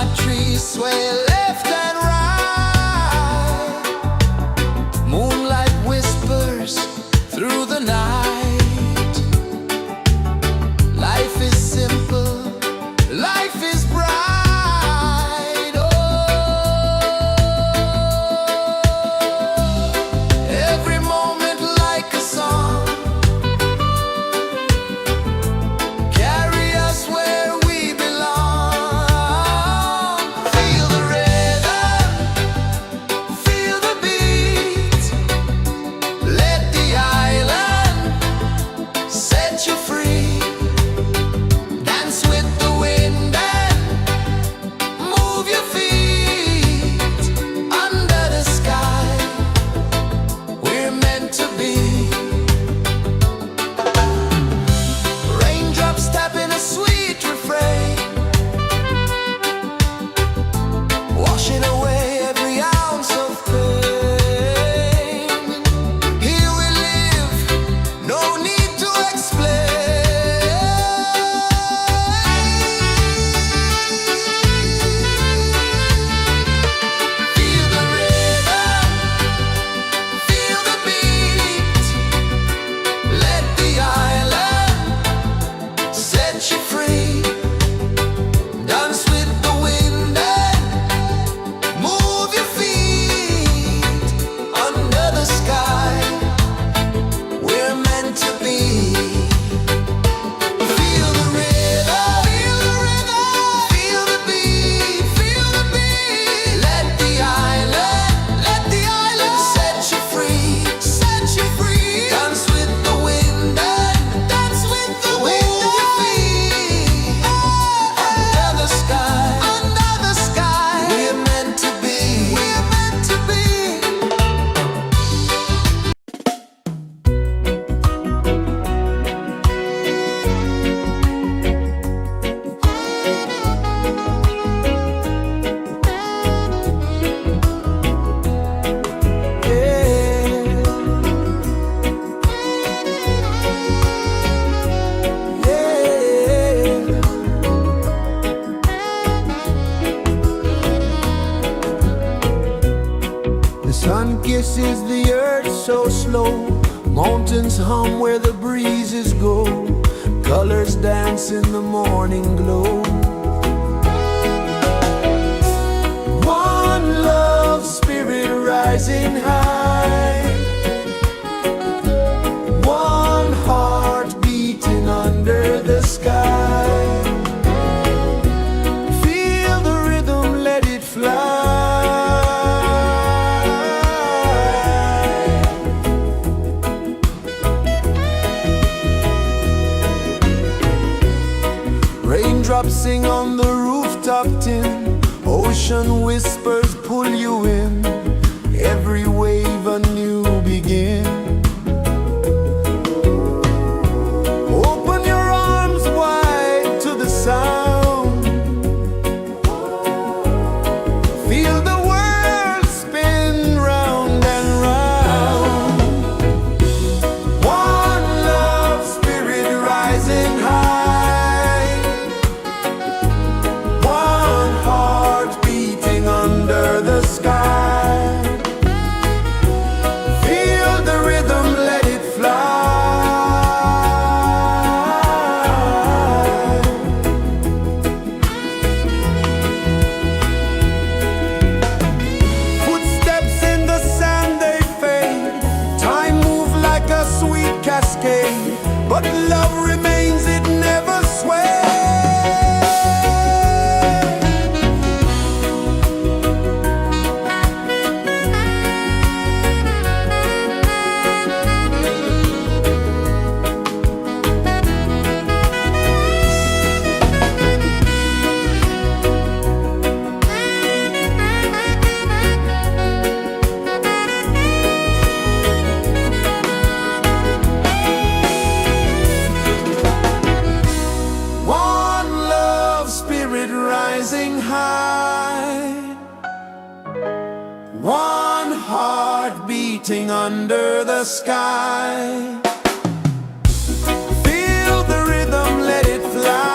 coconut trees sway left and right. Moonlight whispers through the night. Life is simple, life is bright. Oh, every moment like a song. Carry us where we belong. Feel the rhythm, feel the beat. Let the island set you free. Dance with the wind and move your feet. Under the sky, we're meant to be. Raindrops tapping a sweet refrain, washing away every ounce of pain. Here we live, no need to explain. Feel the rhythm, feel the beat. Let the island set you free. Dance with the wind and move your feet. Under the sky, we're meant to be. Feel the rhythm, feel the beat, feel the beat. Let the island set you free, set you free. Dance with the wind and dance with the wind. Move your feet. Under the sky, we're meant to be. We're meant to be. The sun kisses the earth so slow. Mountains hum where the breezes go. Colors dance in the morning glow. One love spirit rising high. One heart beating under the sky. Feel the rhythm, let it fly. Raindrops sing on the rooftop tin. Ocean whispers pull you in. Every wave a new begin. Open your arms wide to the sound. Feel the world spin round and round. One love spirit rising high. One heart beating under the sky. Feel the rhythm, let it fly. Footsteps in the sand, they fade. Time moves like a sweet cascade, but love remains, it never sways. Rising high, one heart beating under the sky. Feel the rhythm, let it fly.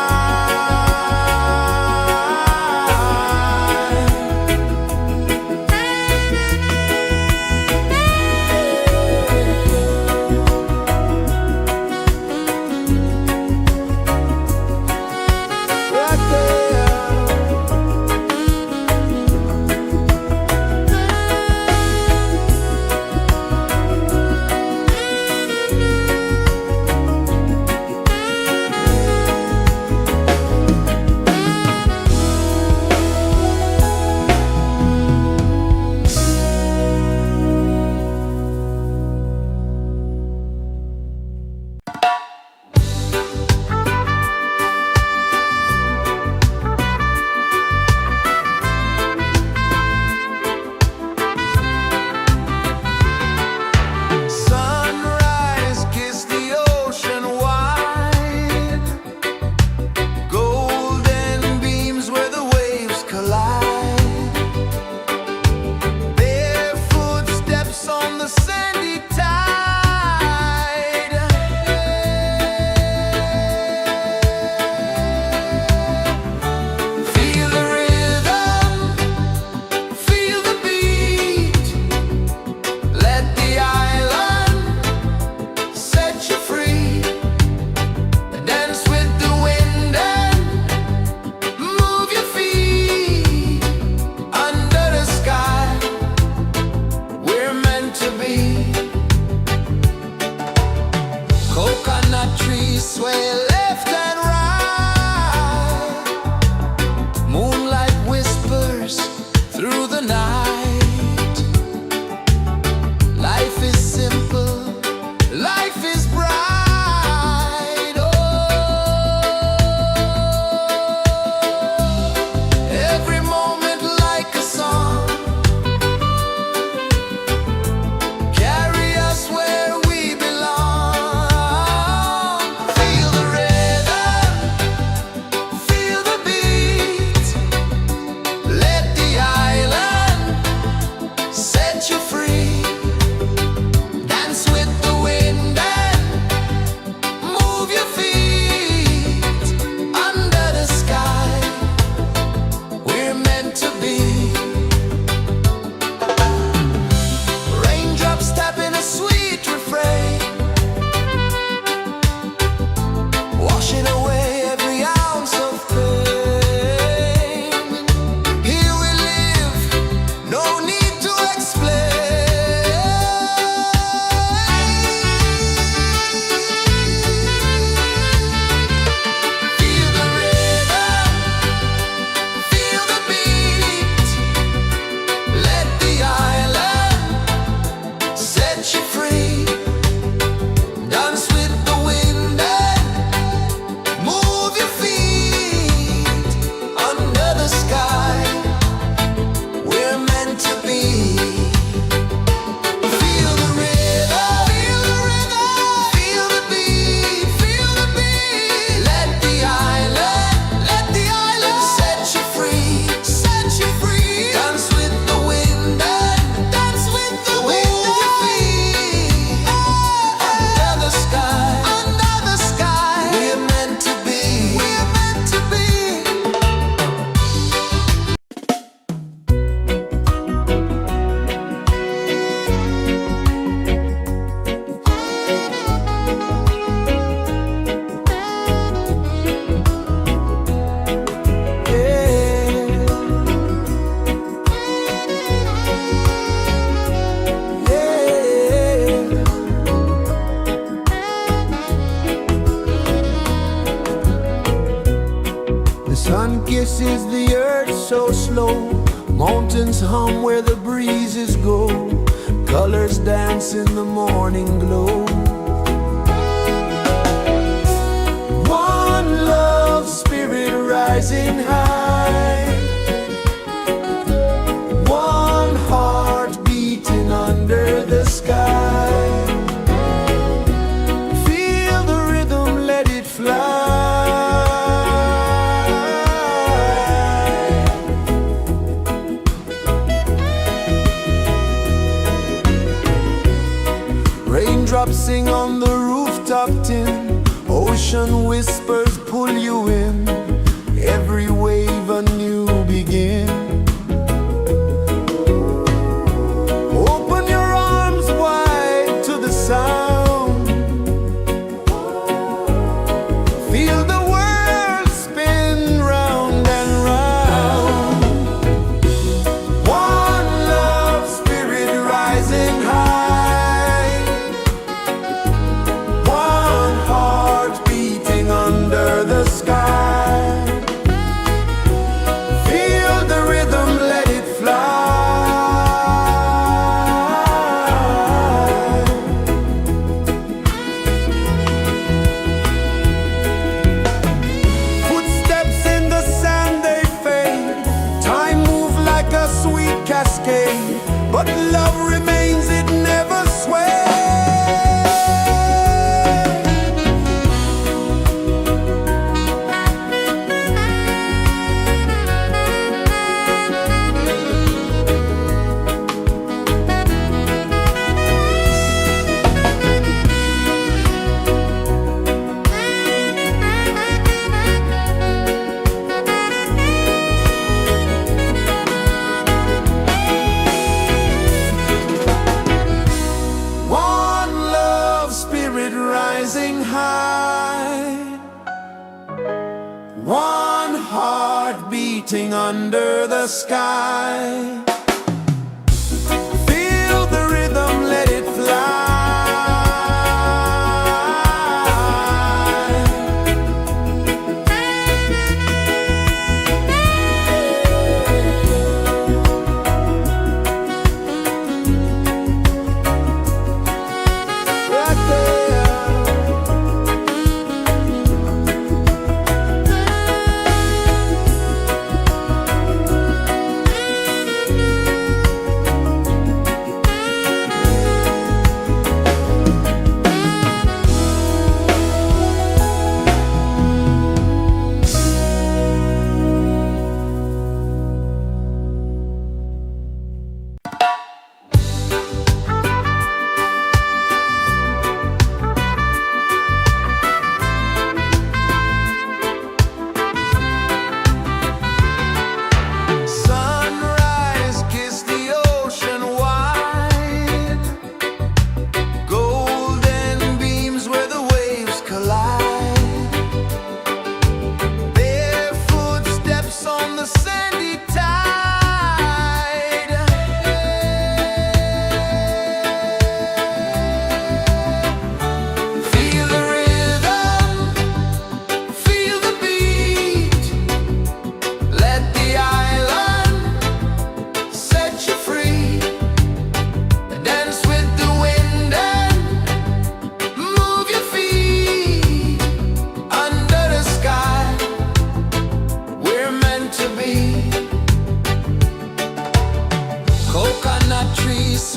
to be. Raindrops tapping a sweet refrain, washing away every ounce of pain. Here we live, no need to explain. Feel the rhythm, feel the beat. Let the island set you free. Dance with the wind and move your feet. Under the sky, we're meant to be. Feel the rhythm, feel the rhythm, feel the beat, feel the beat. Let the island set you free, set you free. Dance with the wind and dance with the wind. Move your feet. Under the sky, we're meant to be, we're meant to be. The sun kisses the earth so slow. Mountains hum where the breezes go. Colors dance in the morning glow. One love spirit rising high. One heart beating under the sky. Feel the rhythm, let it fly. Raindrops sing on the rooftop tin. Ocean whispers pull you in. Every wave a new begin. Open your arms wide to the sound. Feel the world spin round and round. One love spirit rising high. One heart beating under the sky. Feel the rhythm, let it fly. Footsteps in the sand, they fade. Time moves like a sweet cascade, but love remains, it never sways. One love spirit rising high. One heart beating under the sky. Feel the rhythm, let it fly. Right there.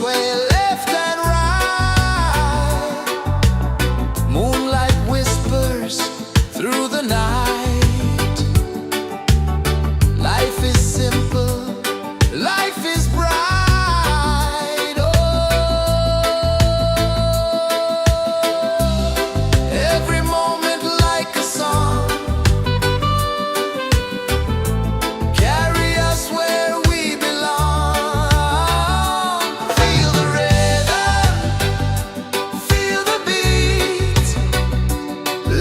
sway left and right. Moonlight whispers through the night. Life is simple, life is bright. Oh, every moment like a song. Carry us where we belong. Feel the rhythm, feel the beat.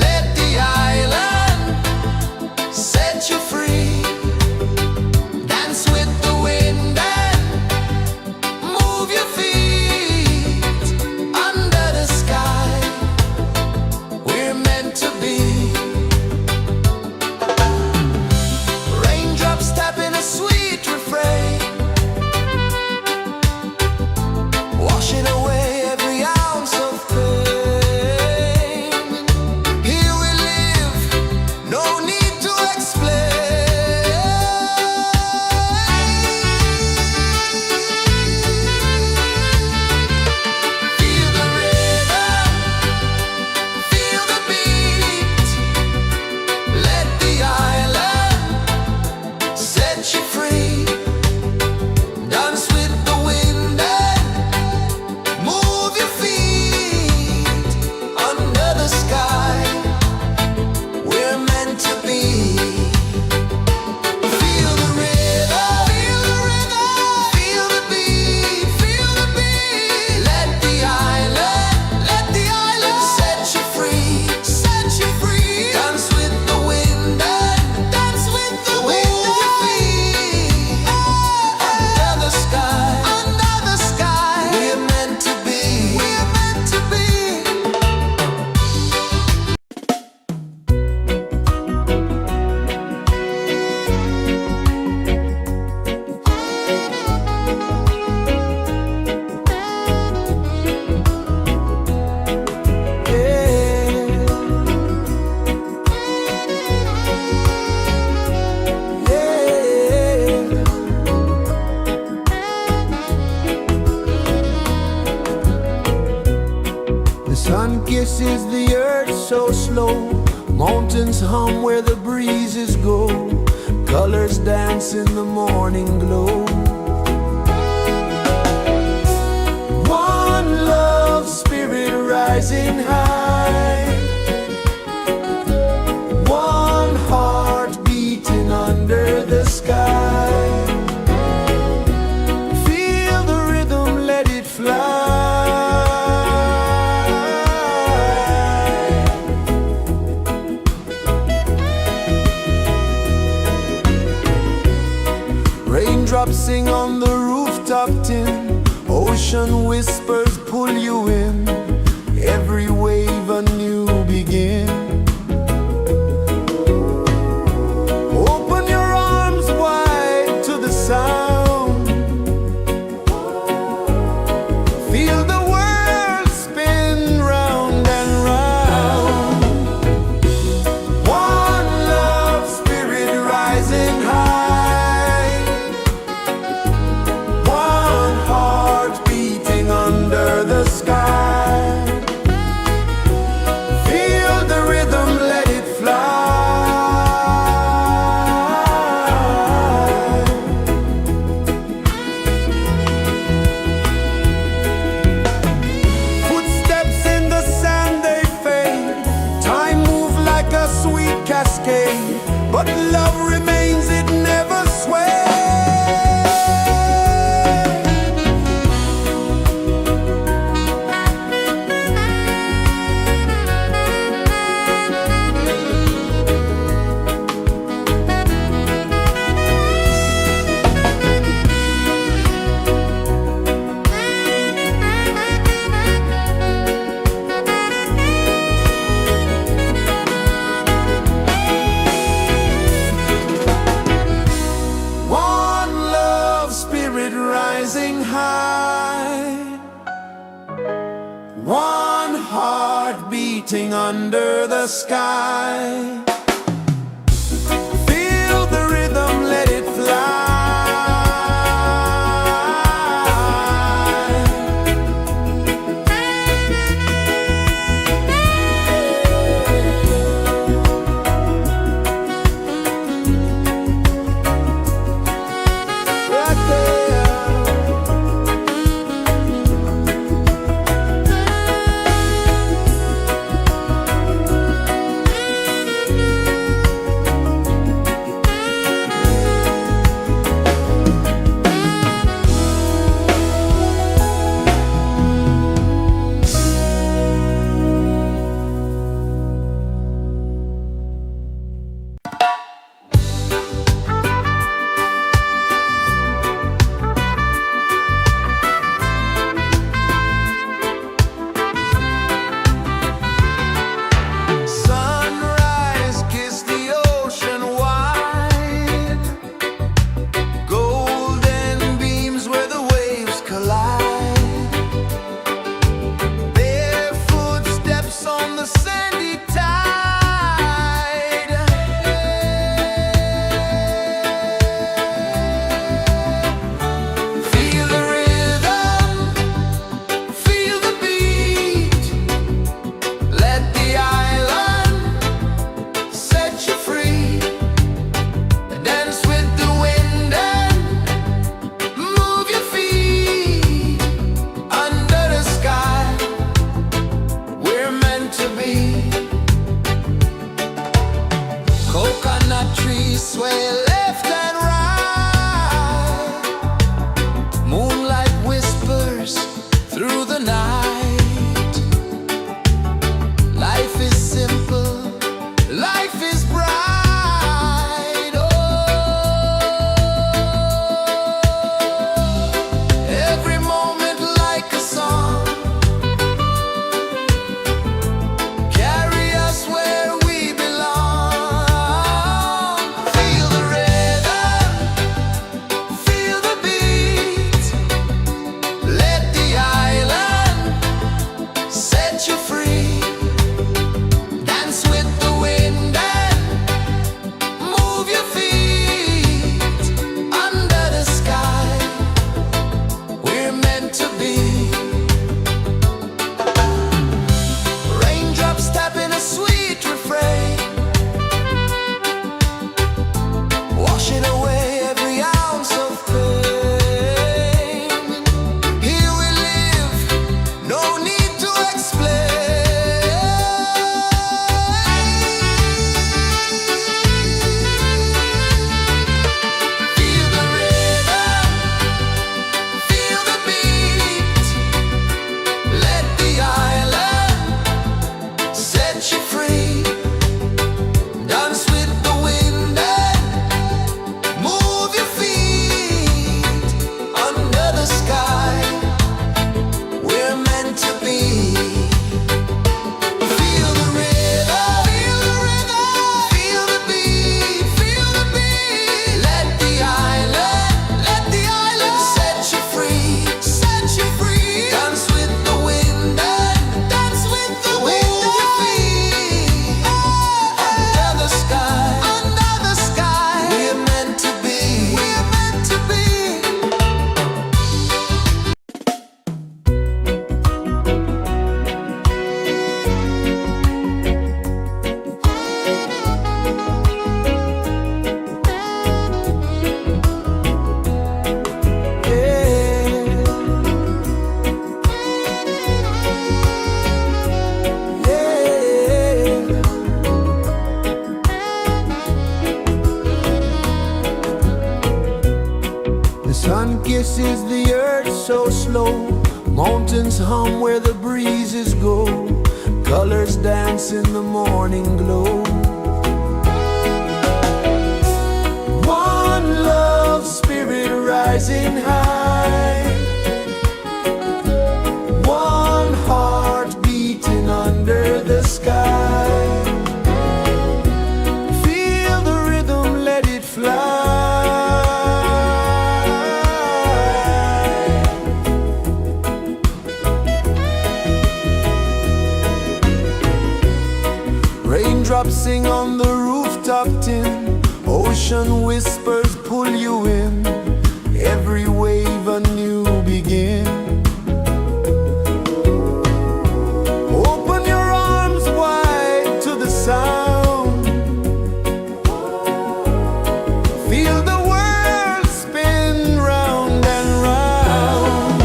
Let the island set you free. Dance with the wind and move your feet. Under the sky, we're meant to be. Raindrops tapping a sweet refrain, washing away every ounce of pain. Here we live, no need to explain. Feel the rhythm, feel the beat. Let the island set you free. Dance with the wind and move your feet. Under the sky, we're meant to be. Feel the rhythm, feel the beat, feel the beat. Let the island set you free, set you free. Dance with the wind and move your feet. Under the sky, we're meant to be, we're meant to be. The sun kisses the earth so slow. Mountains hum where the breezes go. Colors dance in the morning glow. One love spirit rising high. One heart beating under the sky. Feel the rhythm, let it fly. Raindrops sing on the rooftop tin. Ocean whispers pull you in. Every wave a new begin. Open your arms wide to the sound. Feel the world spin round and round. One love spirit rising high. One heart beating under the sky. Feel the rhythm, let it fly. Footsteps in the sand, they fade. Time moves like a sweet cascade, but love remains, it never sways. rising high, one heart beating under the sky. Feel the rhythm, let it fly. The sun kisses the earth so slow, mountains hum where the breezes go, colors dance in the morning glow. One love spirit rising high, one heart beating under the sky. Feel the rhythm, let it fly. Raindrops sing on the rooftop tin, ocean whispers pull you in, every wave a new begin. Open your arms wide to the sound, feel the world spin round and round.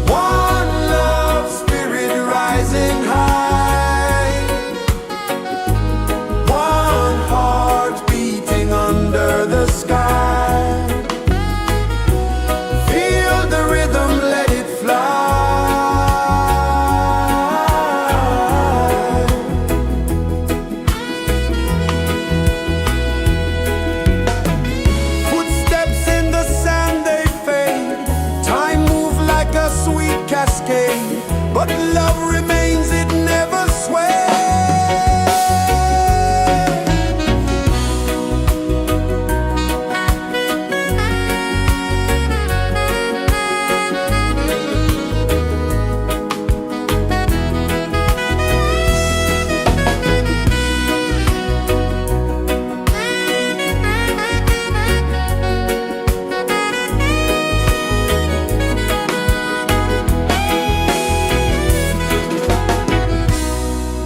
One love spirit rising high, one heart beating under the sky. Feel the rhythm, let it fly. Footsteps in the sand, they fade, time moves like a sweet cascade, but love remains, it never sways.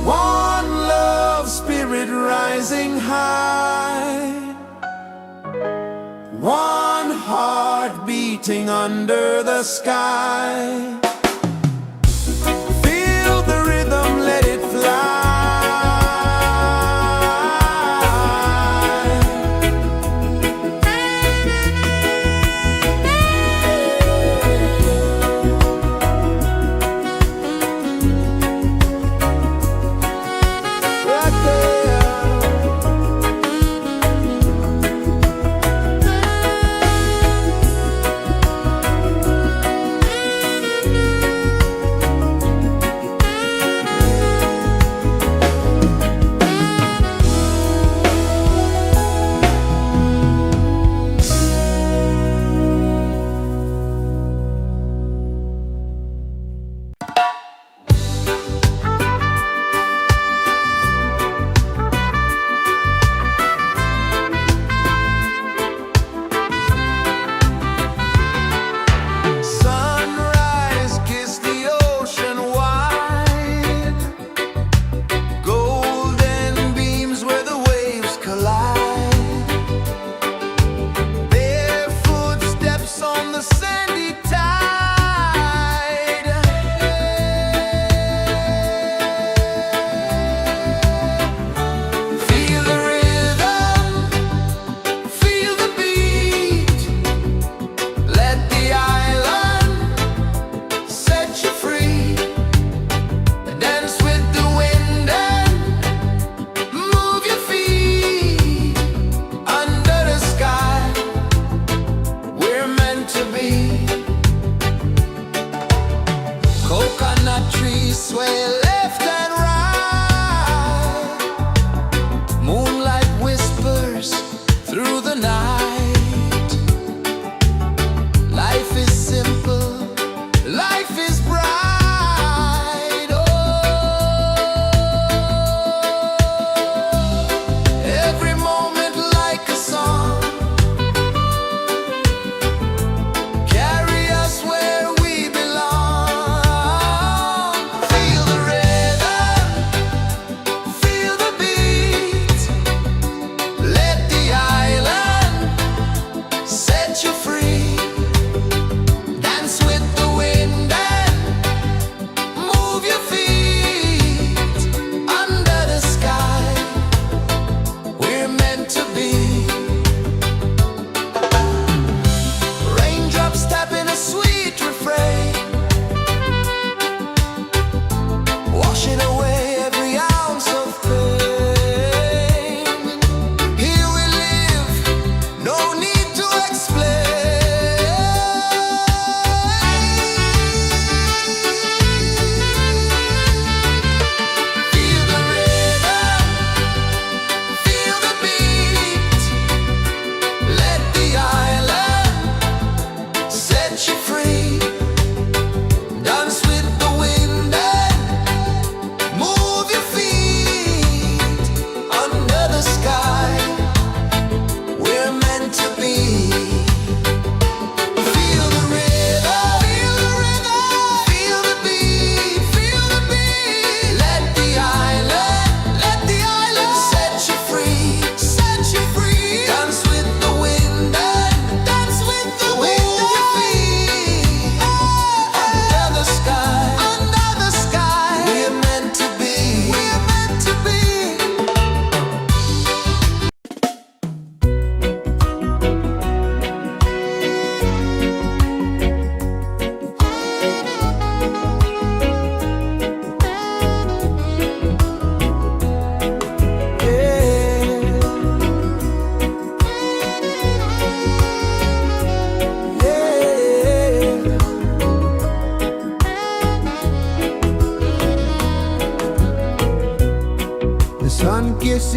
One love spirit rising high, one heart beating under the sky. Feel the rhythm, let it fly. Right there. Sunrise, kiss the ocean wide, golden beams where the waves collide, bare footsteps on the sandy tide. Feel the rhythm, feel the beat, let the island set you free. Dance with the wind and move your feet under the sky. We're meant to be. Coconut trees sway left and right, moonlight whispers through the night. Life is simple, life is bright. Oh, every moment like a song, carry us where we belong. Feel the rhythm.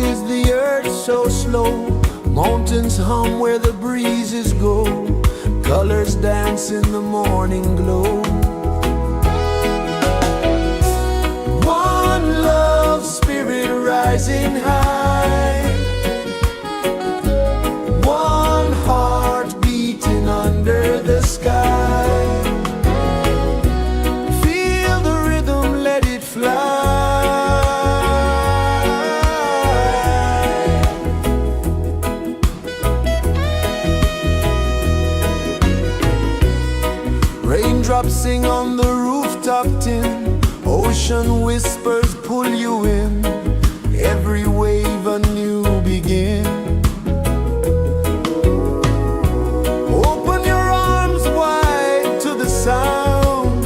is the earth so slow? Mountains hum where the breezes go. Colors dance in the morning glow. One love, spirit rising high. One heart beating under the sky. Feel the rhythm, let it fly. Raindrops sing on the rooftop tin. Ocean whispers pull you in. Every wave a new begin. Open your arms wide to the sound.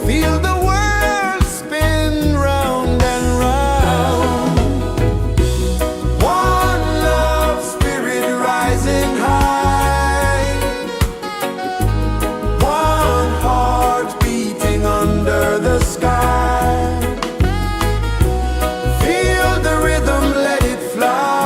Feel the world spin round and round. One love, spirit rising high. One heart beating under the sky. Feel the rhythm, let it fly.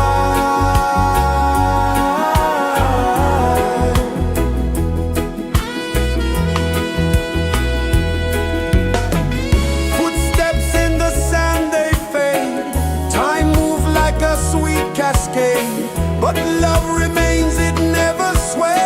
Footsteps in the sand, they fade. Time moves like a sweet cascade, but love remains, it never sways.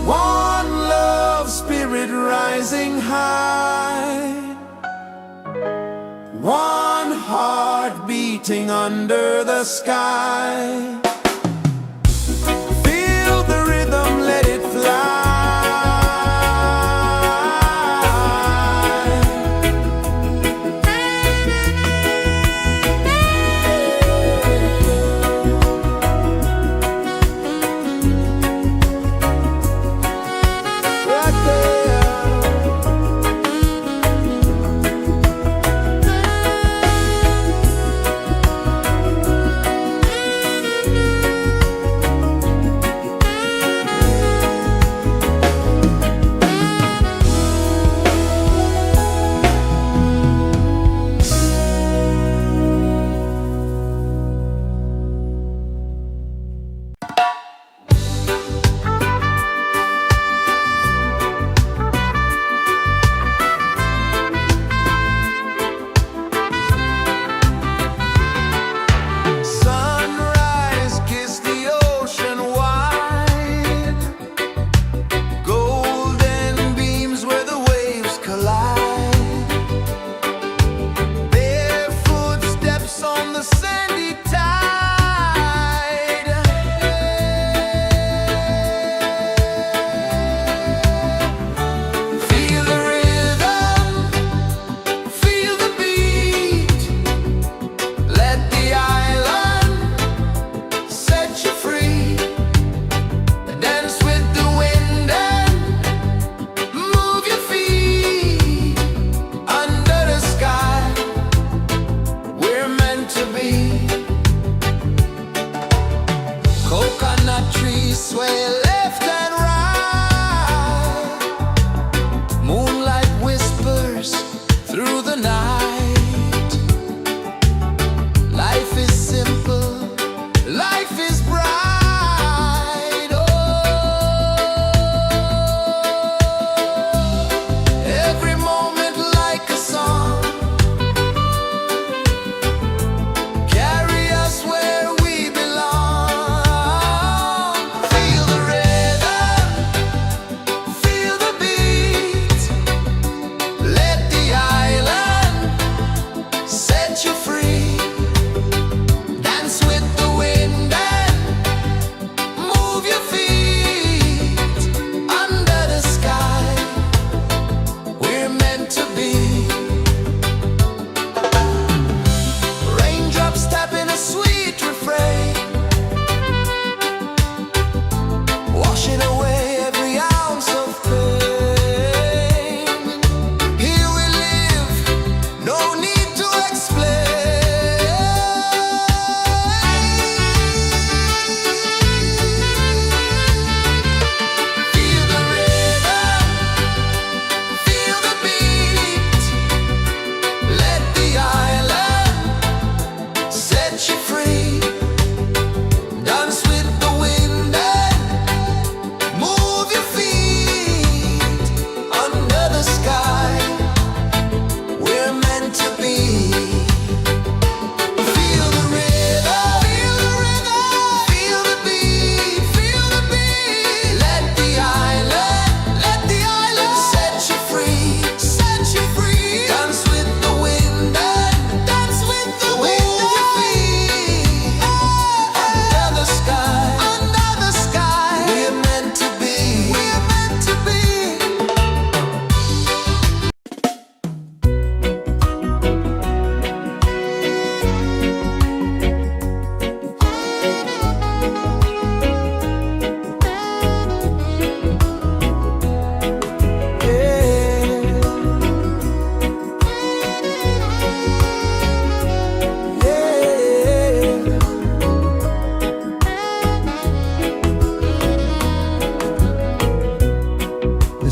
One love, spirit rising high. One heart beating under the sky. Feel the rhythm, let it fly. Right there.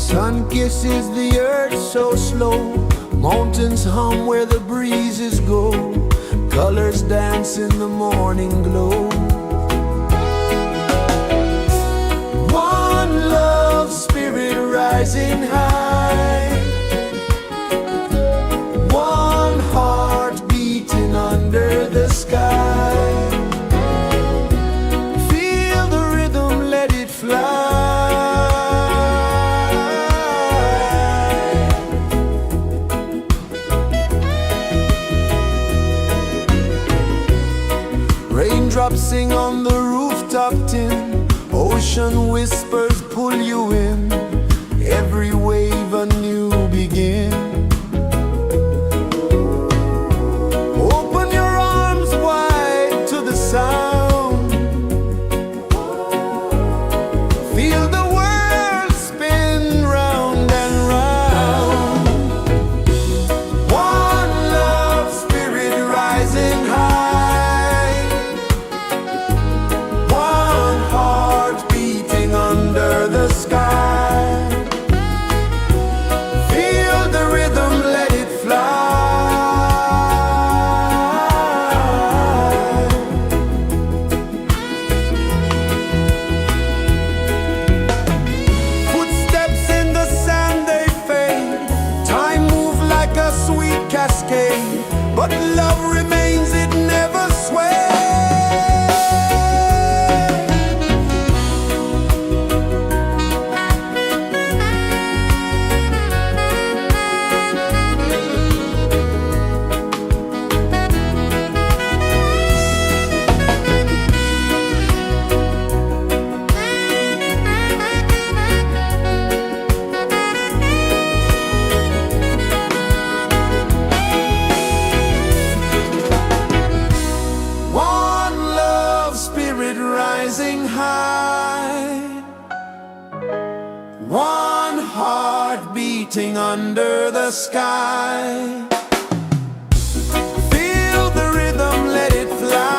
Sun kisses the earth so slow, mountains hum where the breezes go, colors dance in the morning glow. One love spirit rising high, one heart beating under the sky. Feel the rhythm, let it fly. Raindrops sing on the rooftop tin, ocean whispers pull you in, every wave a new begin. Open your arms wide to the sound, feel the world spin round and round. One love spirit rising high, one heart beating under the sky. Feel the rhythm, let it fly. Footsteps in the sand, they fade, time moves like a sweet cascade, but love remains, it never sways. Rising high, one heart beating under the sky. Feel the rhythm, let it fly.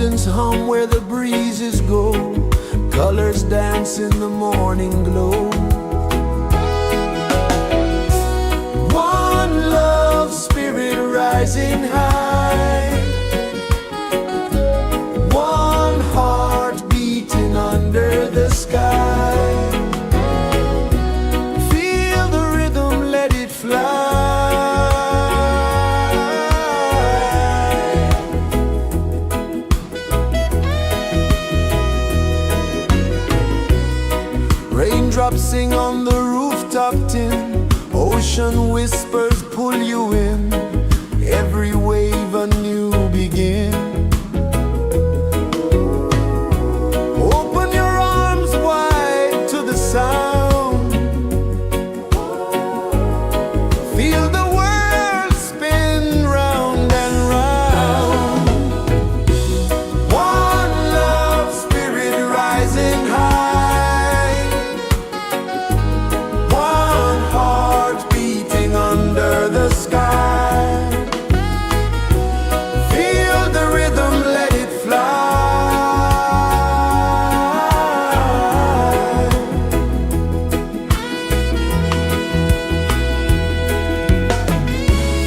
mountains hum where the breezes go, colors dance in the morning glow. One love spirit rising high, one heart beating under the sky. Feel the rhythm, let it fly. Raindrops sing on the rooftop tin, ocean whispers pull you in, every wave a new begin. Open your arms wide to the sound, feel the world spin round and round. One love spirit rising high, one heart beating under the sky. Feel the rhythm, let it fly.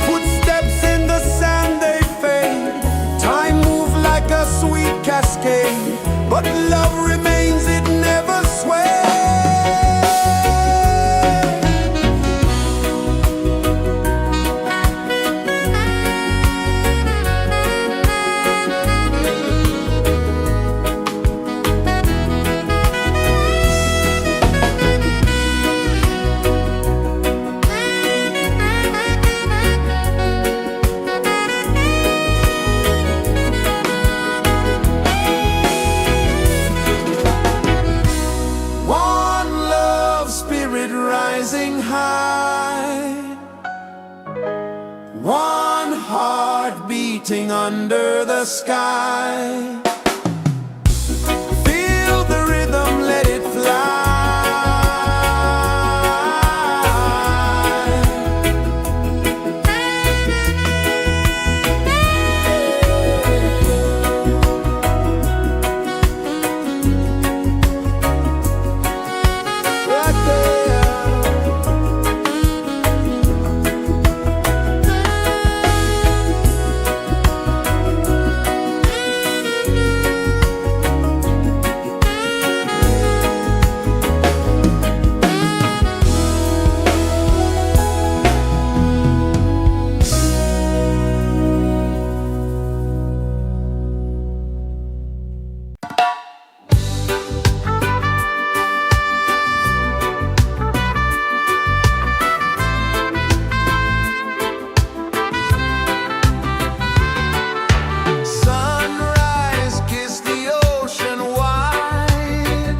Footsteps in the sand, they fade. Time moves like a sweet cascade, but love remains, it never sways. One love spirit rising high, one heart beating under the sky. Feel the rhythm, let it fly. Right there. Sunrise, kiss the ocean wide,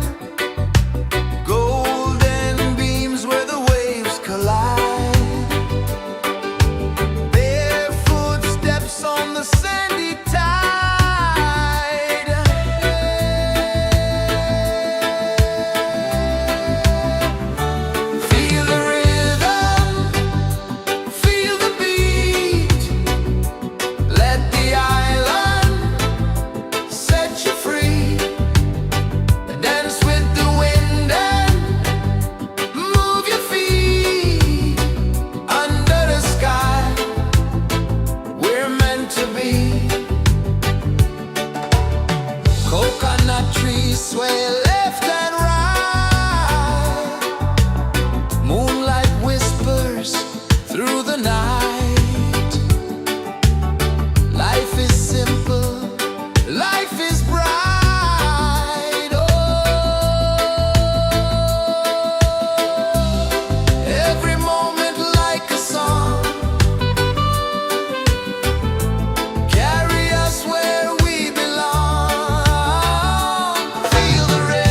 golden beams where the waves collide, barefoot steps on the sandy tide. Feel the rhythm, feel the beat, let the island set you free. Dance with the wind and move your feet under the sky. We're meant to be. Coconut trees sway left and right, moonlight whispers through the night. Life is simple, life is bright. Oh, every moment like a song, carry us where we belong. Feel the rhythm.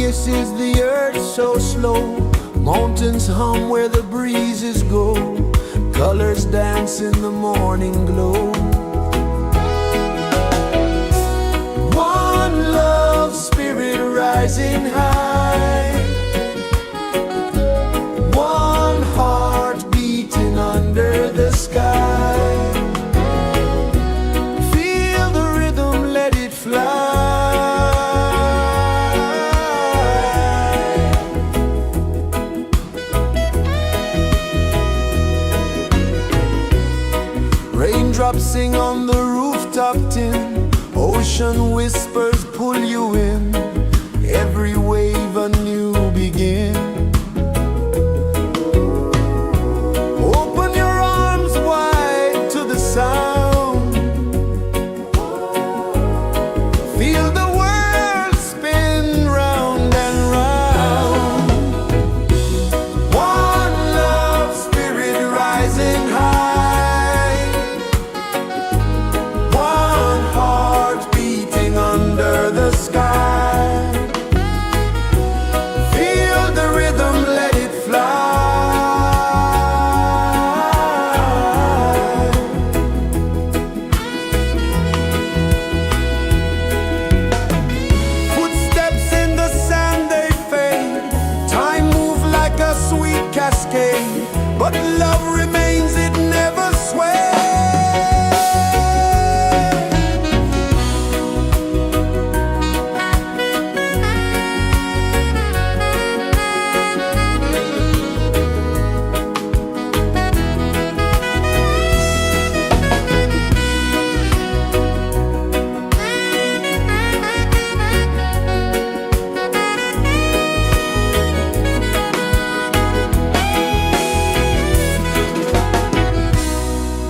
kisses the earth so slow. Mountains hum where the breezes go. Colors dance in the morning glow. One love spirit rising high. One heart beating under the sky. Feel the rhythm, let it fly. Raindrops sing on the rooftop tin. Ocean whispers pull you in. Every wave a new begin. Open your arms wide to the sound. Feel the world spin round and round. One love spirit rising high. One heart beating under the sky. Feel the rhythm, let it fly. Footsteps in the sand, they fade. Time moves like a sweet cascade, but love remains, it never sways.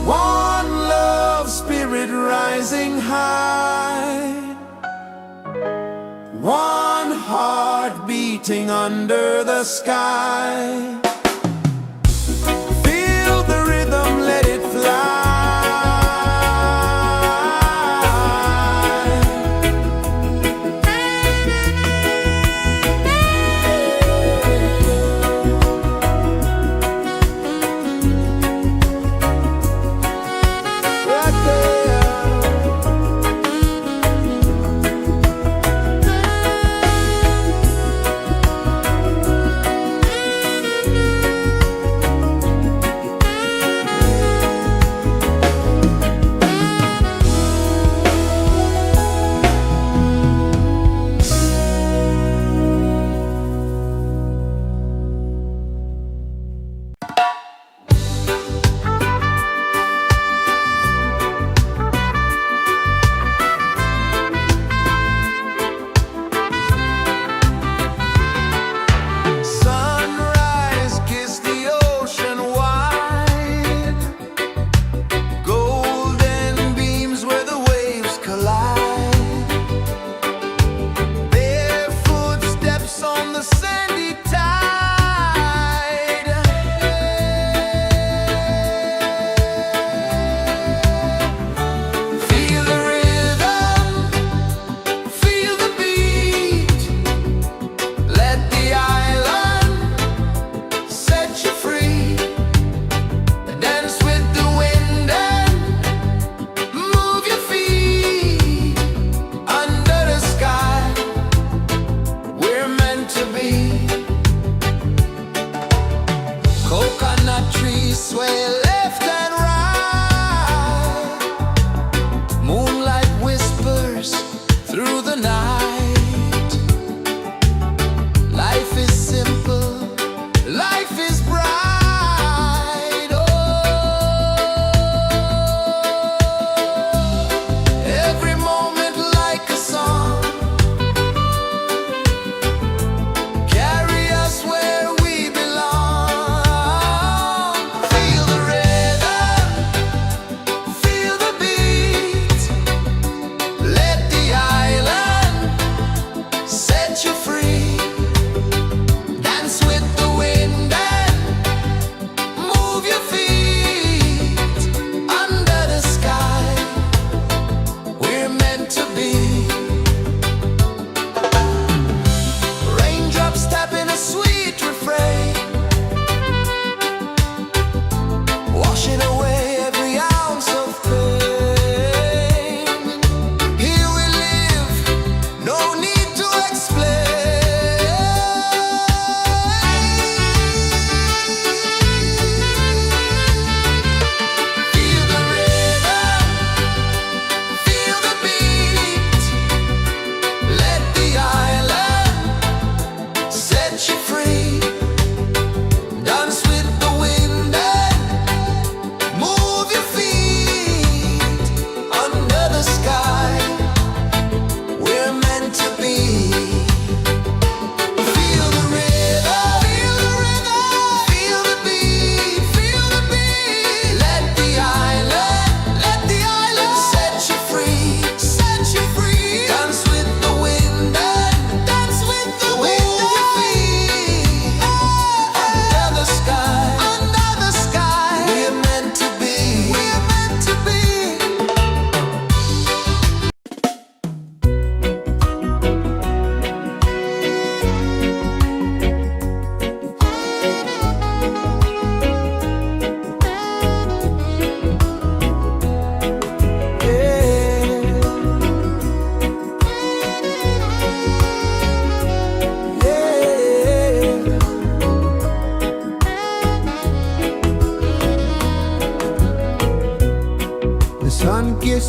One love spirit rising high. One heart beating under the sky. Feel the rhythm, let it fly. Right there.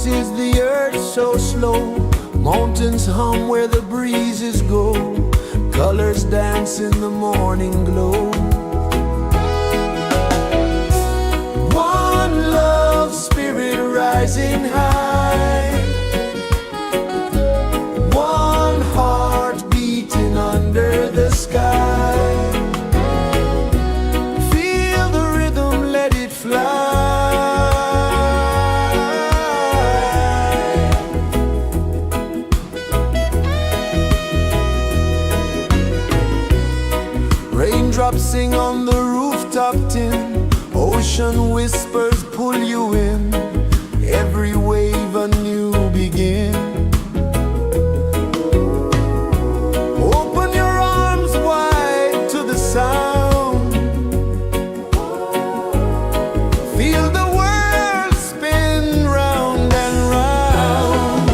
is the earth so slow? Mountains hum where the breezes go. Colors dance in the morning glow. One love spirit rising high. One heart beating under the sky. Feel the rhythm, let it fly. Raindrops sing on the rooftop tin. Ocean whispers pull you in. Every wave a new begin. Open your arms wide to the sound. Feel the world spin round and round.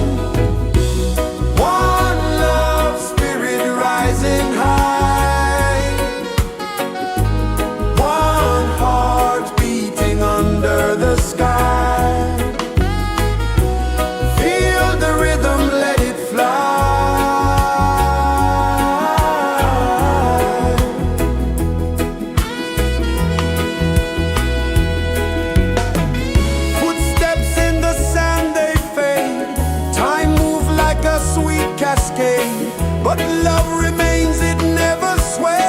One love spirit rising high. One heart beating under the sky. Feel the rhythm, let it fly. Footsteps in the sand, they fade. Time moves like a sweet cascade, but love remains, it never sways.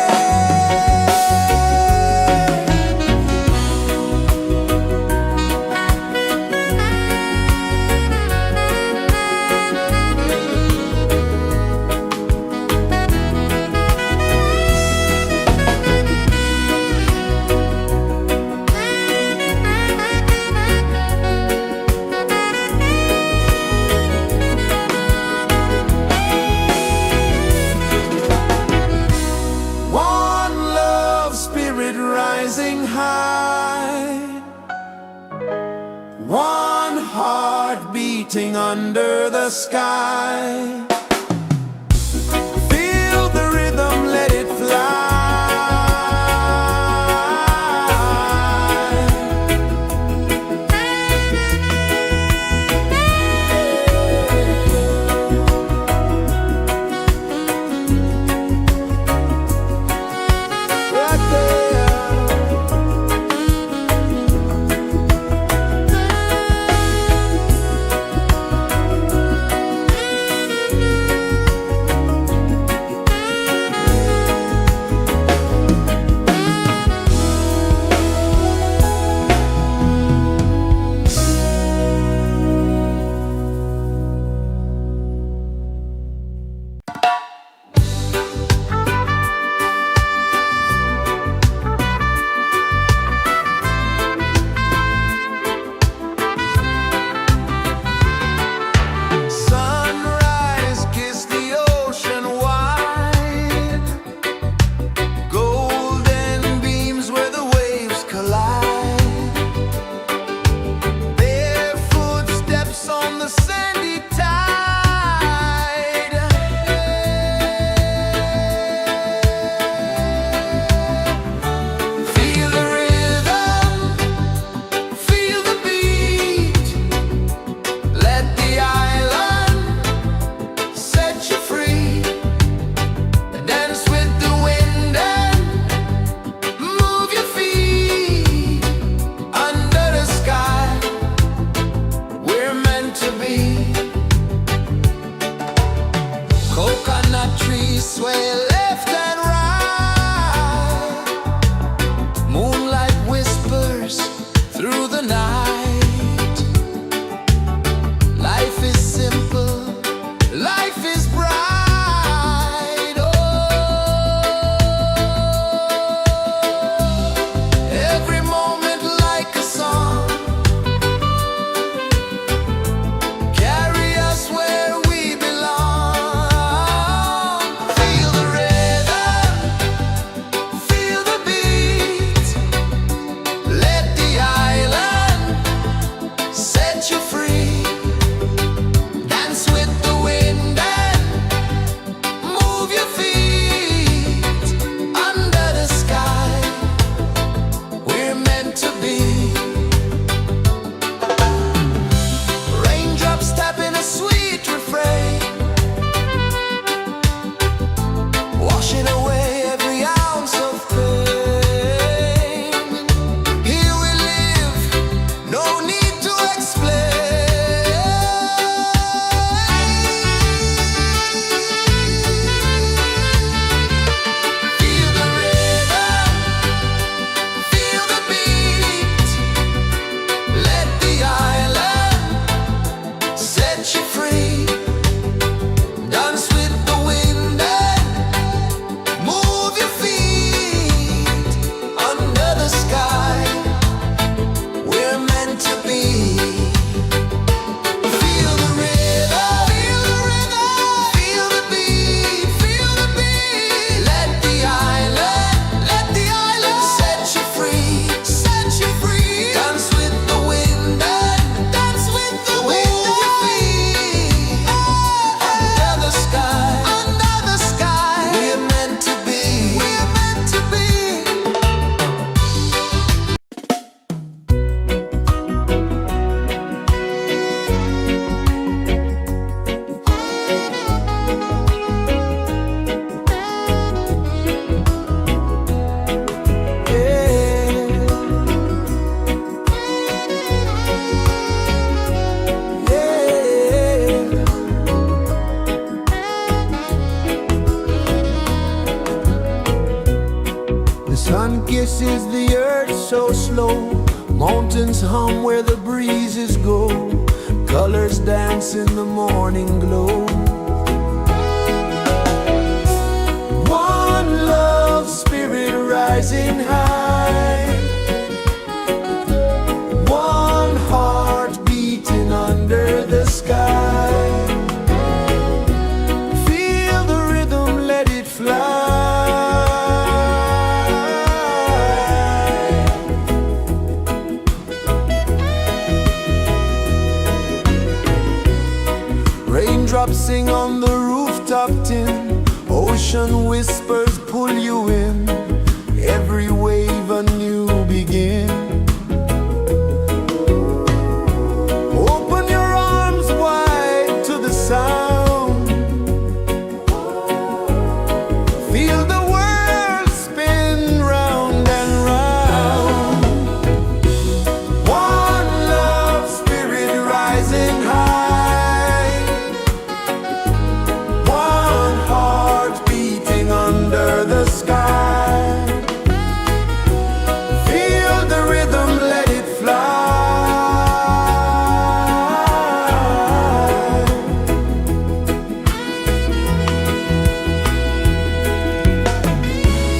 One love spirit rising high. One heart beating under the sky. Feel the rhythm, let it fly. Right there. Sunrise, kiss the ocean wide. Golden beams where the waves collide. Bare footsteps on the sandy tide. Feel the rhythm, feel the beat. Let the island set you free. Dance with the wind and move your feet. Under the sky, we're meant to be. Coconut trees sway left and right. Moonlight whispers through the night. Life is simple, life is bright. Oh, every moment like a song. Carry us where we belong. Feel the rhythm. is the earth so slow. Mountains hum where the breezes go. Colors dance in the morning glow. One love, spirit rising high. One heart beating under the sky. Feel the rhythm, let it fly. Raindrops sing on the rooftop tin. Ocean whispers pull you in. Every wave a new begin. Open your arms wide to the sound. Feel the world spin round and round. One love, spirit rising high. One heart beating under the sky. Feel the rhythm, let it fly.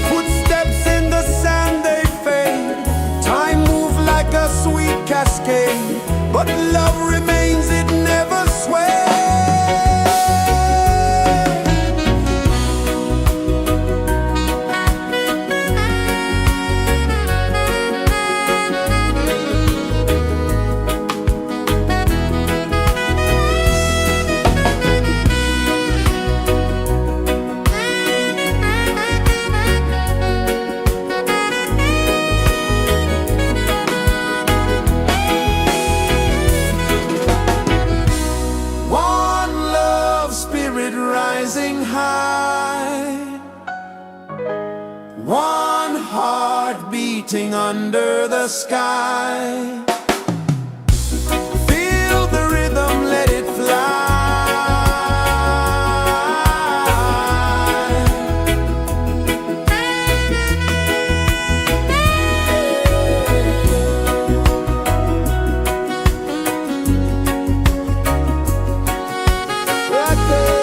Footsteps in the sand, they fade. Time moves like a sweet cascade, but love remains, it never sways. One love, spirit rising high. One heart beating under the sky. Feel the rhythm, let it fly. Right there.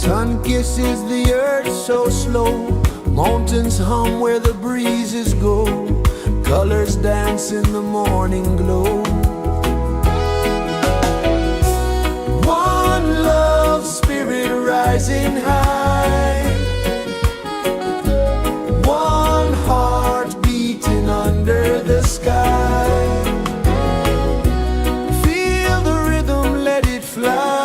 Sun kisses the earth so slow, mountains hum where the breezes go, colors dance in the morning glow. One love spirit rising high, one heart beating under the sky. Feel the rhythm, let it fly.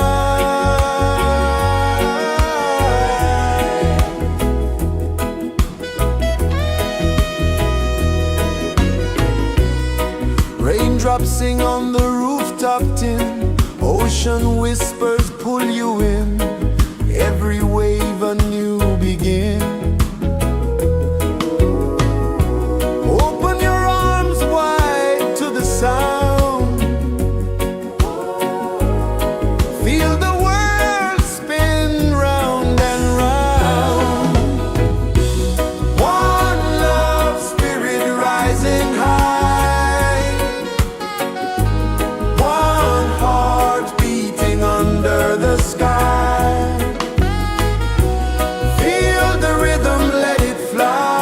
Raindrops sing on the rooftop tin, ocean whispers pull you in, every wave a new begin. Open your arms wide to the sound, feel the world spin round and round. One love spirit rising high, one heart beating under the sky. Feel the rhythm, let it fly.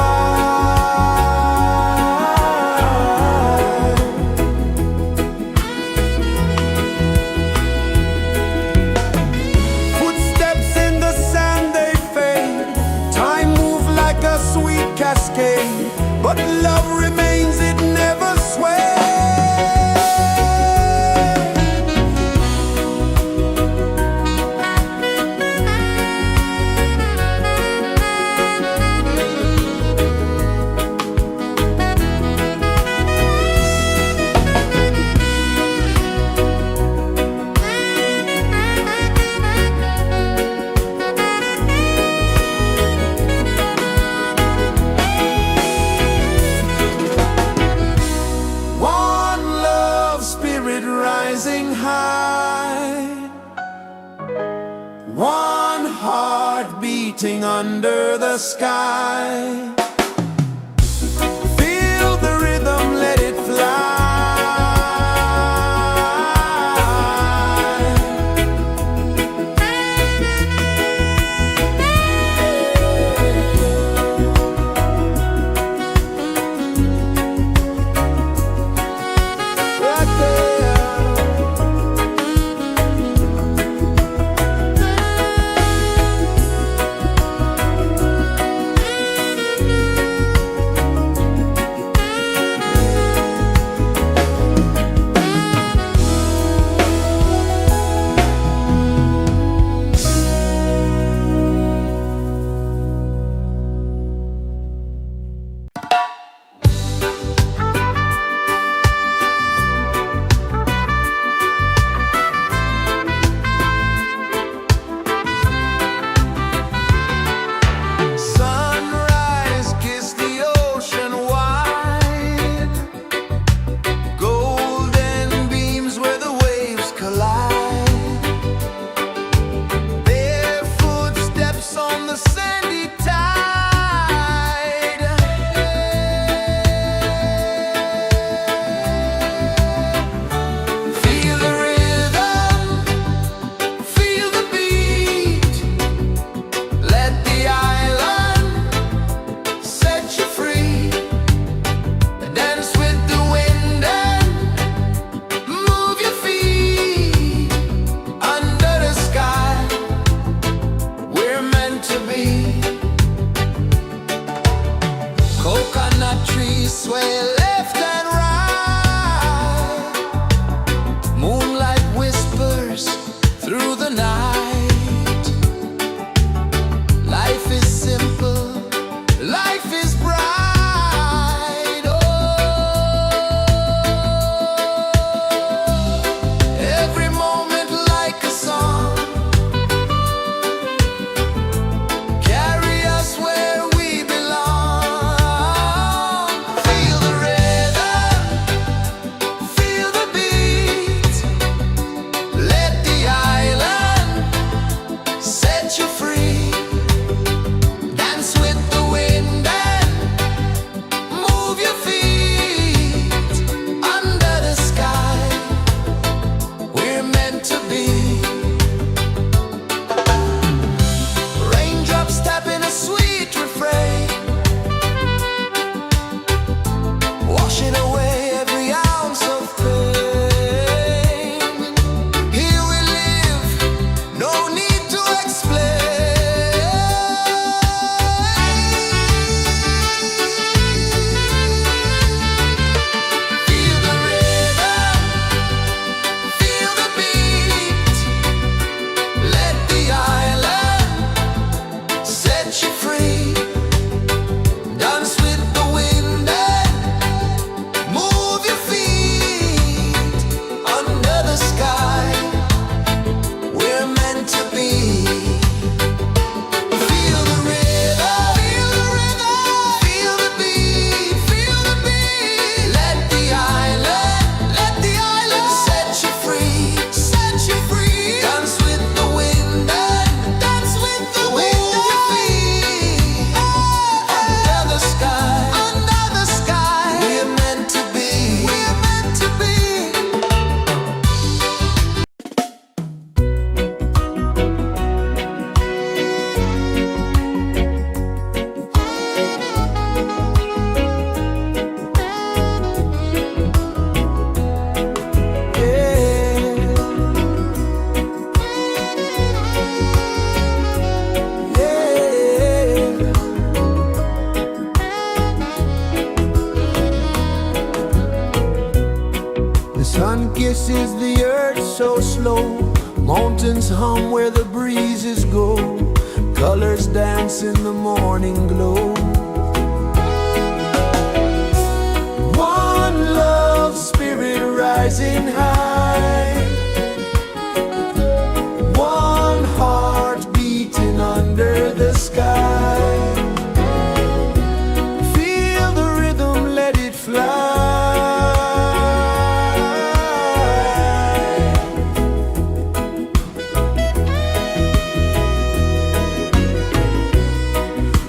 Footsteps in the sand, they fade, time moves like a sweet cascade, but love remains, it never sways. One love spirit rising high, one heart beating under the sky. Feel the rhythm, let it fly. Right there. Sunrise, kiss the ocean wide, golden beams where the waves collide, barefoot steps on the sandy tide. Feel the rhythm, feel the beat, let the island set you free. Dance with the wind and move your feet under the sky. We're meant to be. Coconut trees sway left and right, moonlight whispers through the night. Life is simple, life is bright. Oh, every moment like a song, carry us where we belong. Feel the rhythm. pulses the earth so slow. Mountains hum where the breezes go. Colors dance in the morning glow. One love spirit rising high. One heart beating under the sky. Feel the rhythm, let it fly.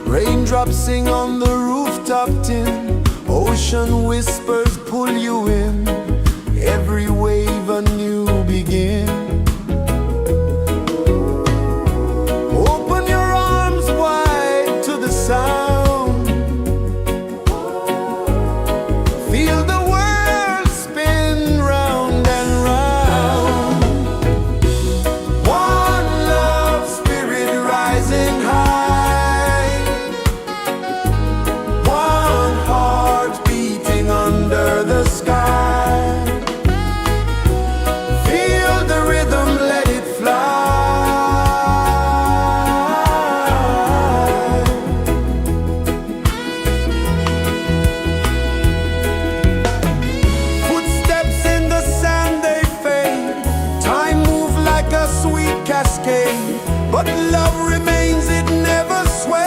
Raindrops sing on the rooftop tin. Ocean whispers pull you in. Every wave a new begin. Open your arms wide to the sound. Feel the world spin round and round. One love spirit rising high. One heart beating under the sky. Feel the rhythm, let it fly. Footsteps in the sand, they fade. Time moves like a sweet cascade, but love remains, it never sways.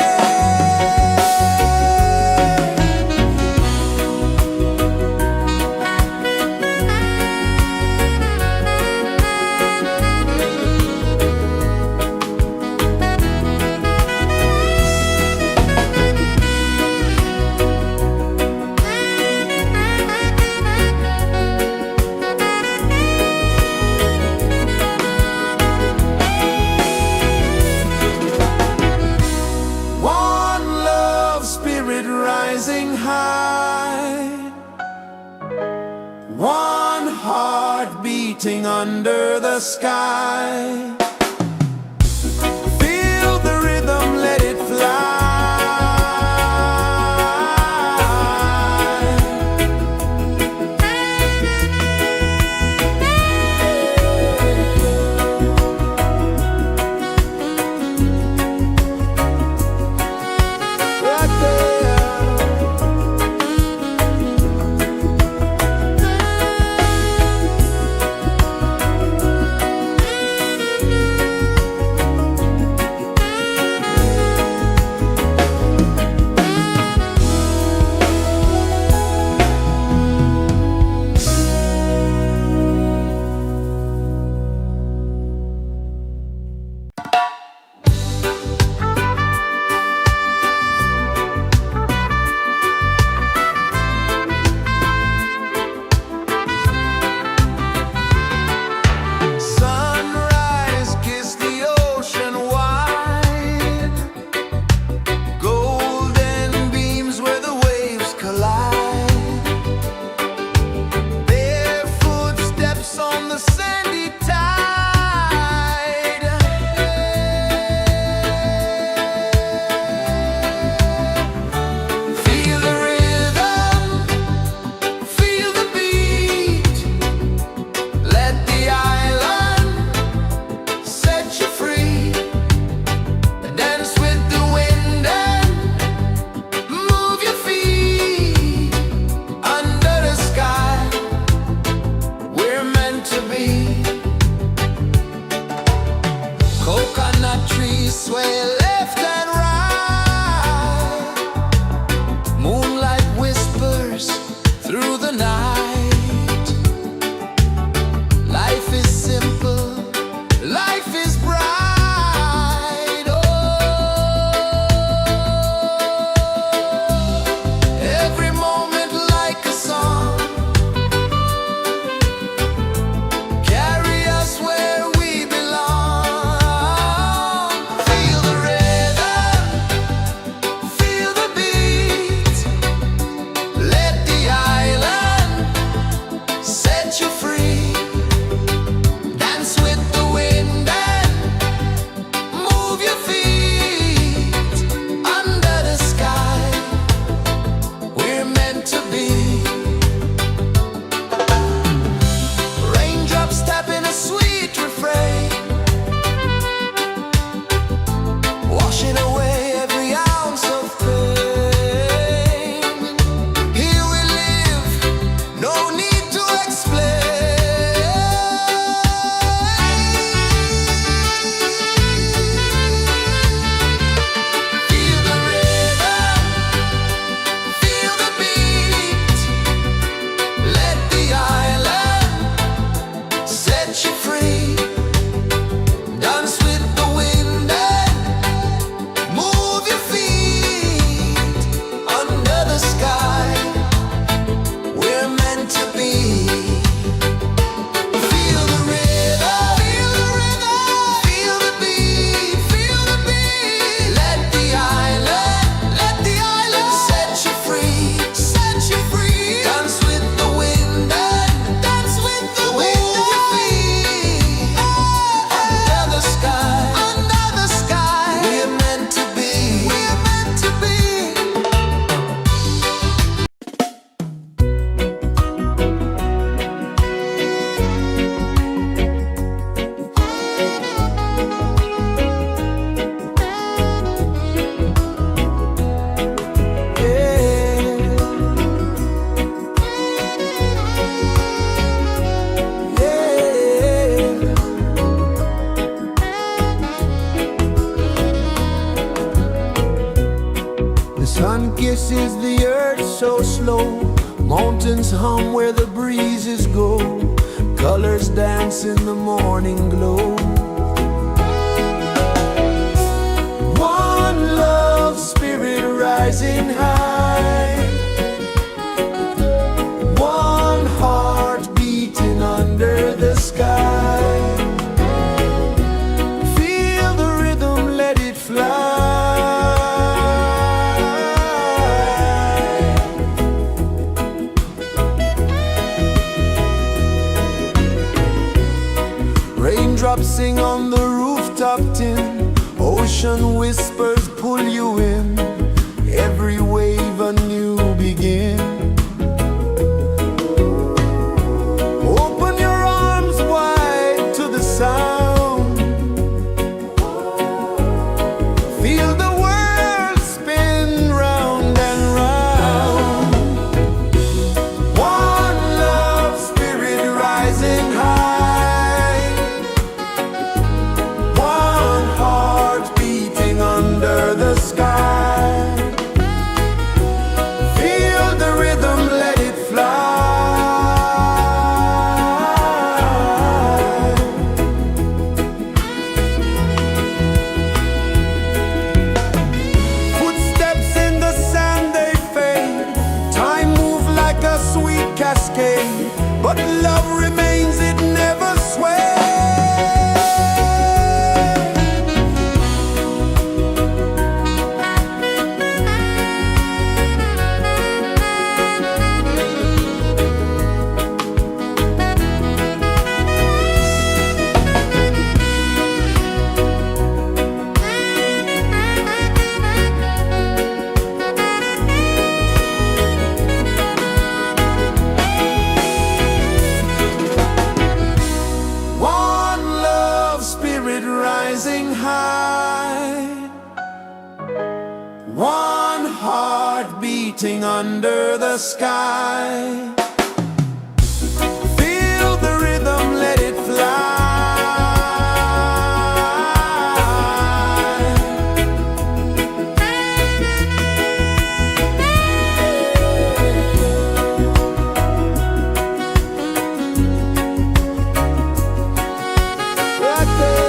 One love spirit rising high. One heart beating under the sky. Feel the rhythm, let it fly. Right there. Sunrise, kiss the ocean wide. Golden beams where the waves collide. Barefoot steps on the sandy tide. Feel the rhythm, feel the beat. Let the island set you free. Dance with the wind and move your feet. Under the sky, we're meant to be. Coconut trees sway left and right. Moonlight whispers through the night. Life is simple, life is bright. Oh, every moment like a song. Carry us where we belong. Feel the rhythm. kisses the earth so slow. Mountains hum where the breezes go. Colors dance in the morning glow. One love spirit rising high. One heart beating under the sky. Feel the rhythm, let it fly. Raindrops sing on the rooftop tin. Ocean whispers pull you in. Every wave a new begin. Open your arms wide to the sound. Feel the world spin round and round. One love spirit rising high. One heart beating under the sky. Feel the rhythm, let it fly. Footsteps in the sand, they fade. Time moves like a sweet cascade, but love remains, it never sways. One love spirit rising high. One heart beating under the sky. Feel the rhythm, let it fly. Right there.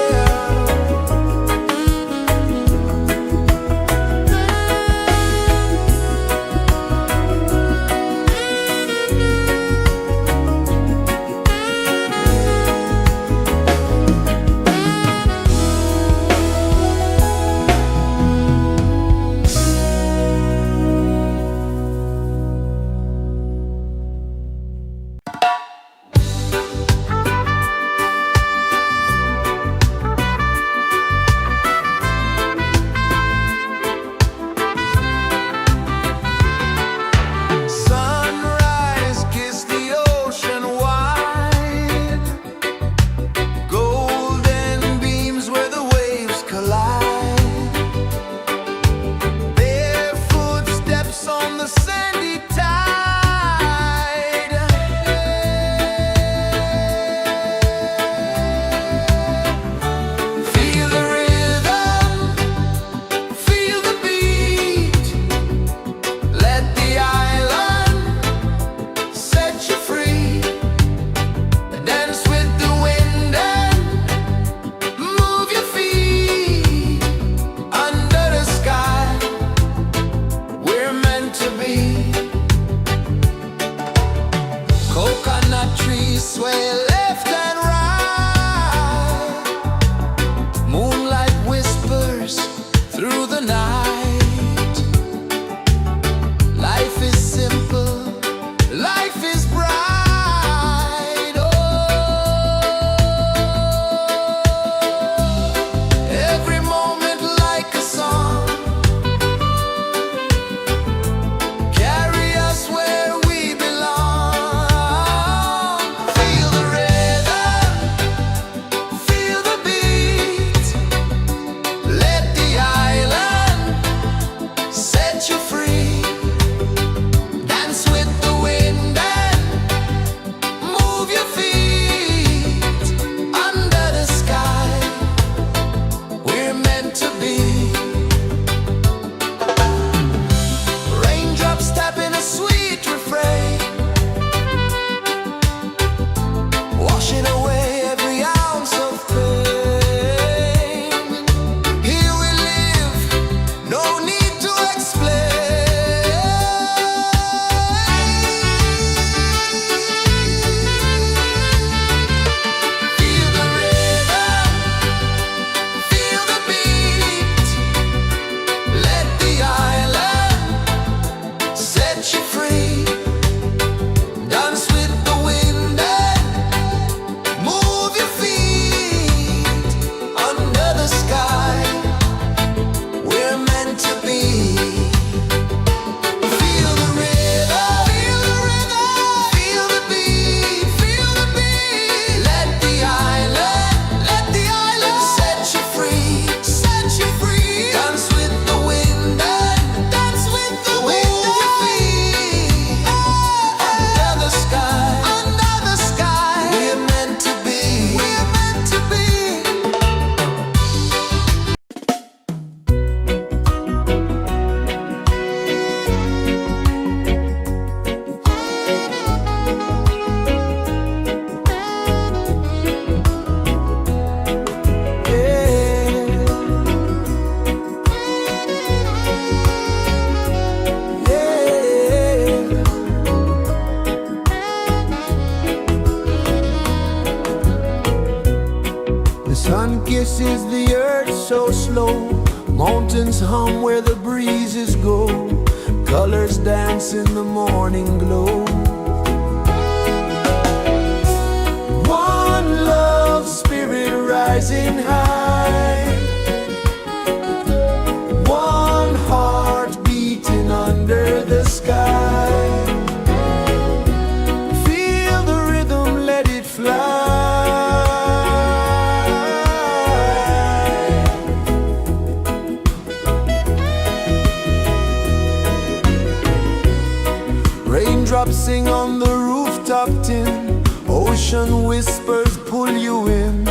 heart so slow. Mountains hum where the breezes go. Colors dance in the morning glow. One love spirit rising high. One heart beating under the sky. Feel the rhythm, let it fly. Raindrops sing on the rooftop tin. Ocean whispers pull you in.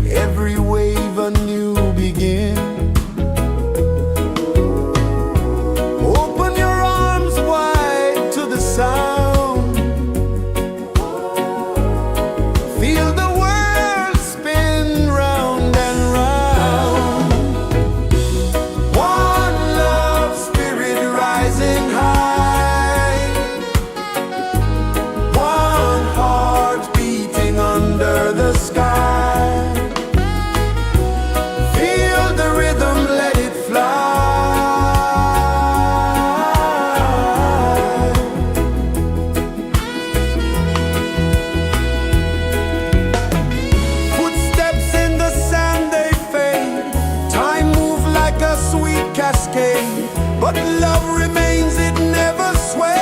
Every wave a new begin. Open your arms wide to the sound. Feel the world spin round and round. One love spirit rising high. One heart beating under the sky. Feel the rhythm, let it fly. Footsteps in the sand, they fade. Time moves like a sweet cascade, but love remains, it never sways.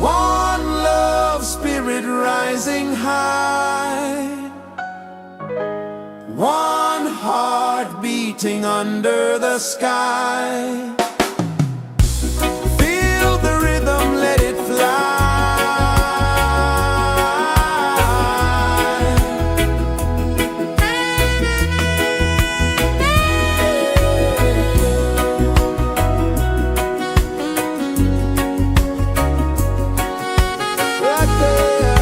One love spirit rising high. One heart beating under the sky. Feel the rhythm, let it fly. Right there.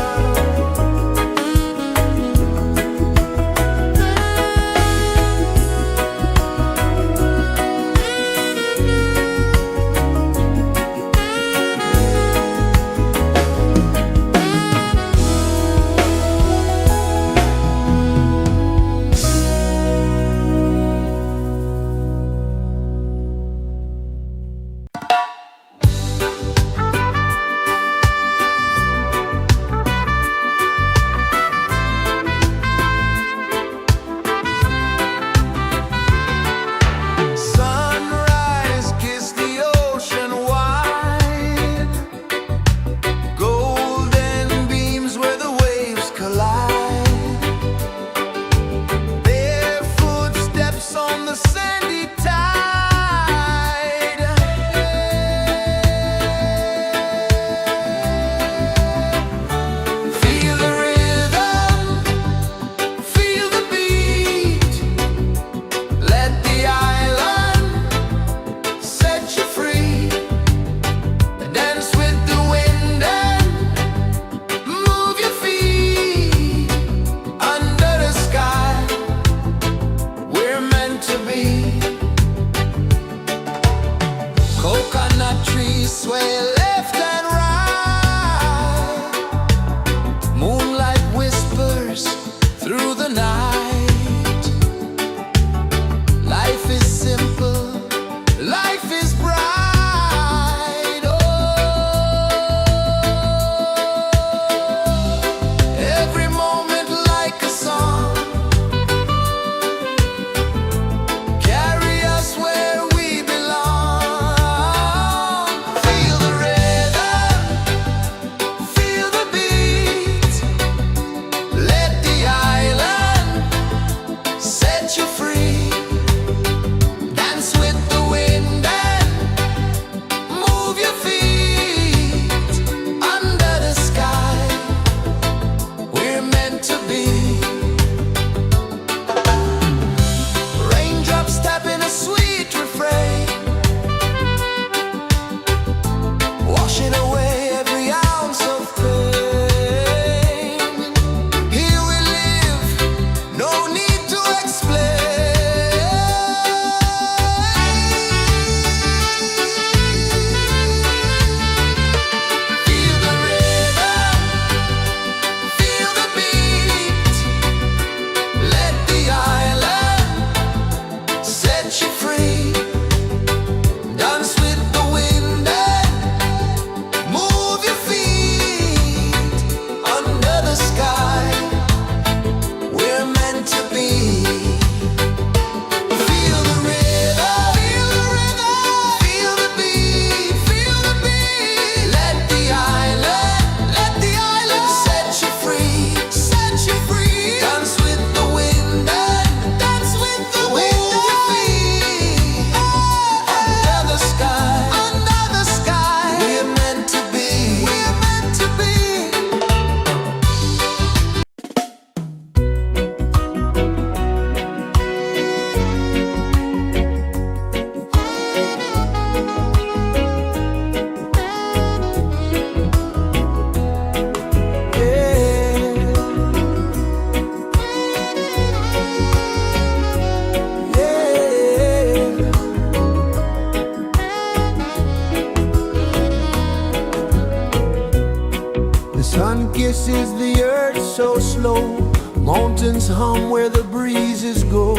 is the earth so slow. Mountains hum where the breezes go.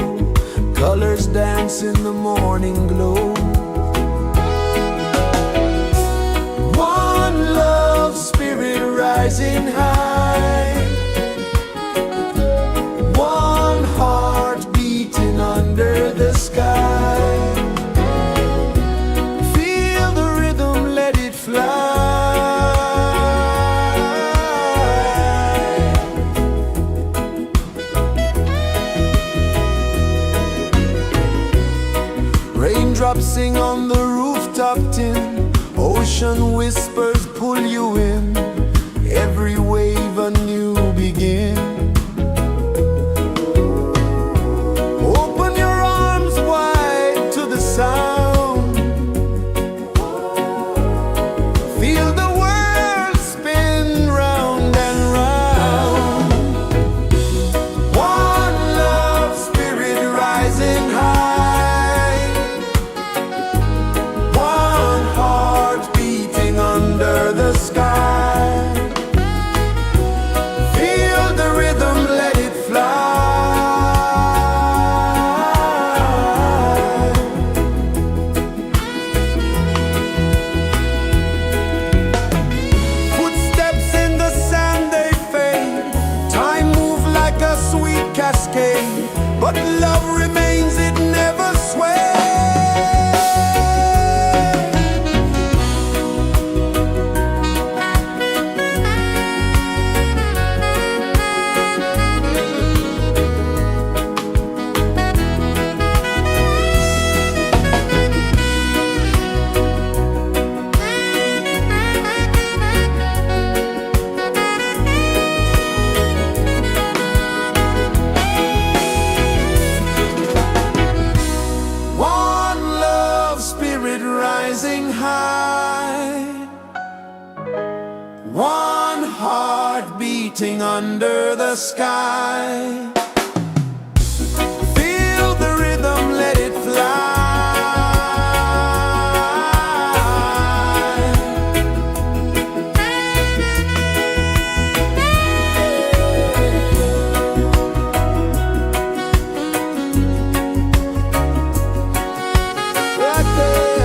Colors dance in the morning glow. One love, spirit rising high. One heart beating under the sky. Feel the rhythm, let it fly. Raindrops sing on the rooftop tin. Ocean whispers pull you in. Every wave a new begin. Open your arms wide to the sound. Feel the world spin round and round. One love, spirit rising high. One heart beating under the sky. Feel the rhythm, let it fly. Footsteps in the sand, they fade. Time moves like a sweet cascade, but love remains, it never sways. One love, spirit rising high. One heart beating under the sky. Feel the rhythm, let it fly. Right there.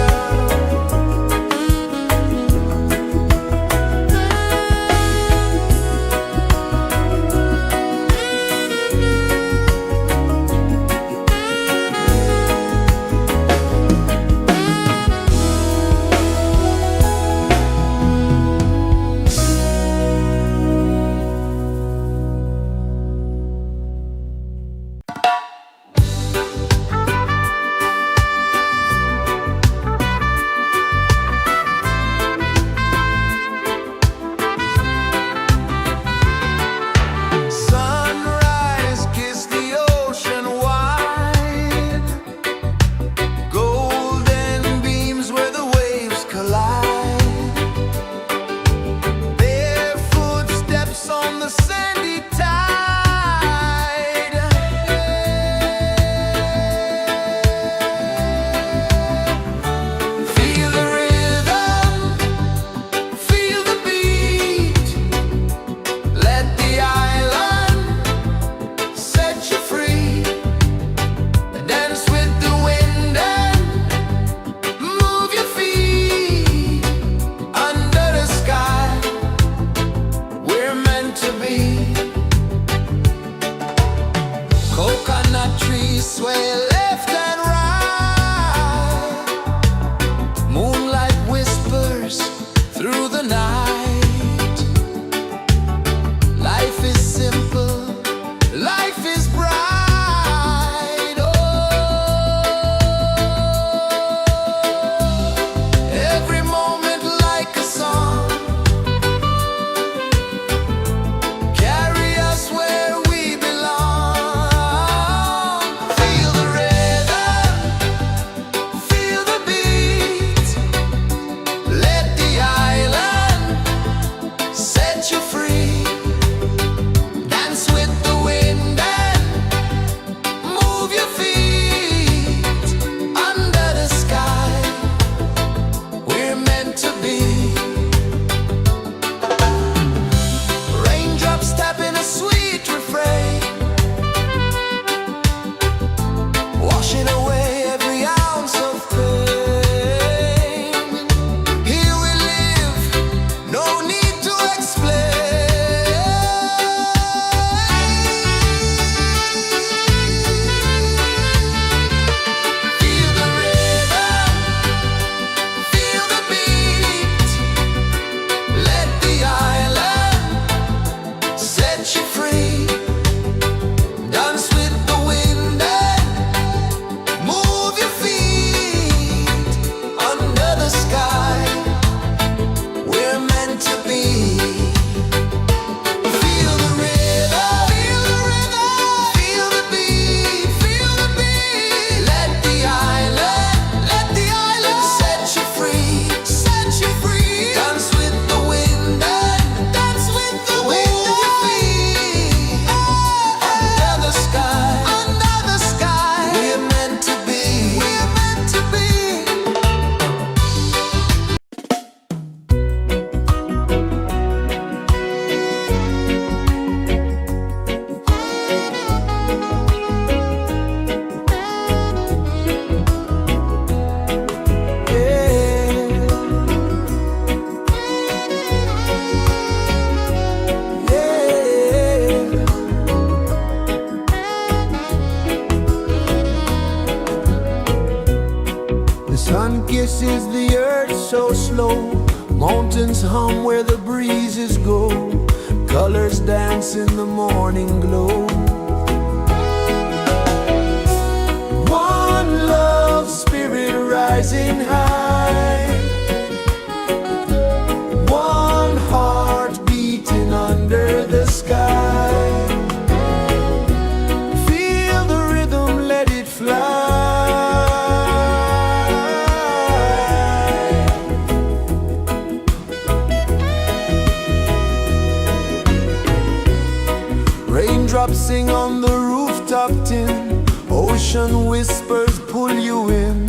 Sun kisses the earth so slow, mountains hum where the breezes go, colors dance in the morning glow. One love spirit rising high, one heart beating under the sky. Feel the rhythm, let it fly. Raindrops sing on the rooftop tin, ocean whispers pull you in.